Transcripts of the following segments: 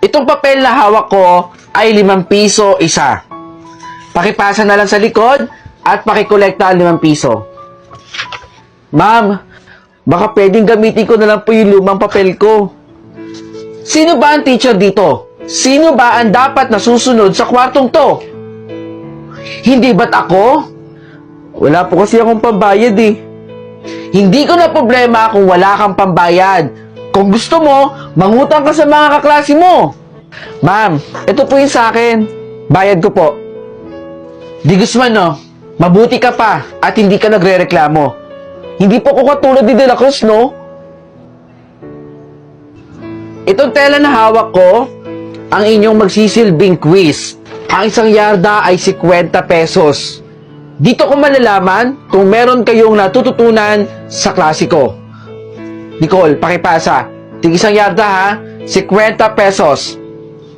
Itong papel na hawak ko ay 5 piso isa. Pakipasa na lang sa likod at pakikolekta ang 5 piso. Ma'am, baka pwedeng gamitin ko na lang po yung lumang papel ko. Sino ba ang teacher dito? Sino ba ang dapat nasusunod sa kwartong to? Hindi ba't ako? Wala po kasi akong pambayad eh. Hindi ko na problema kung wala kang pambayad. Kung gusto mo, mangutang ka sa mga kaklase mo. Ma'am, ito po yung sa akin. Bayad ko po. Di Guzman, no? Mabuti ka pa at hindi ka nagre-reklamo. Hindi po ko katulad ni De La Cruz, no? Itong tela na hawak ko, ang inyong magsisilbing quiz. Ang 1 yarda ay 50 pesos. Dito ko malalaman kung meron kayong natututunan sa klase ko. Nicole, pakipasa. Tig 1 yarda ha, 50 pesos.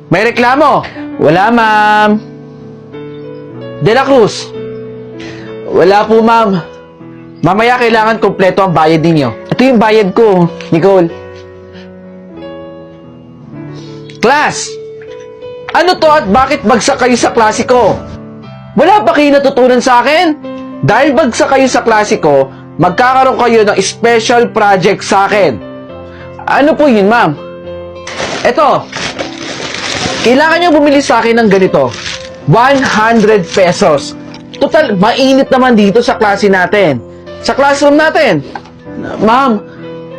May reklamo? Wala, ma'am. De La Cruz? Wala po, ma'am. Mamaya kailangan kompleto ang bayad ninyo. Ito yung bayad ko, Nicole. Class! Ano to at bakit bagsak kayo sa klase ko? Wala ba kayo natutunan sa akin? Dahil bagsak kayo sa klase ko, magkakaroon kayo ng special project sa akin. Ano po yun, ma'am? Eto, kailangan nyo bumili sa akin ng ganito. 100 pesos. Total, mainit naman dito sa klase natin. Sa classroom natin. Ma'am,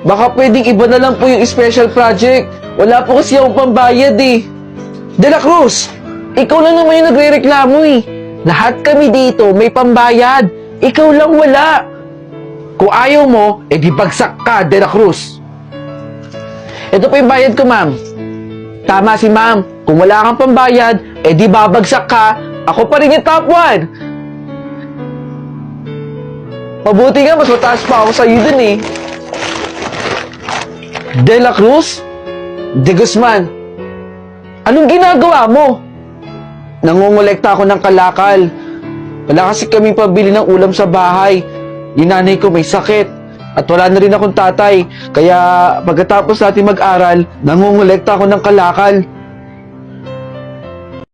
baka pwedeng iba na lang po yung special project. Wala po kasi akong pambayad eh. De La Cruz, ikaw lang naman yung nagre-reklamo eh. Lahat kami dito may pambayad. Ikaw lang wala. Kung ayaw mo, edi bagsak ka, De La Cruz. Ito po yung bayad ko, ma'am. Tama si ma'am. Kung wala kang pambayad, edi babagsak ka. Ako pa rin yung top 1. Mabuti nga, mas mataas pa ako sa iyo dun eh. De La Cruz? De Guzman? Anong ginagawa mo? Nangungulekta ako ng kalakal. Wala kasi kami pabili ng ulam sa bahay. Yung nanay ko may sakit. At wala na rin akong tatay. Kaya pagkatapos natin mag-aral, nangungulekta ako ng kalakal.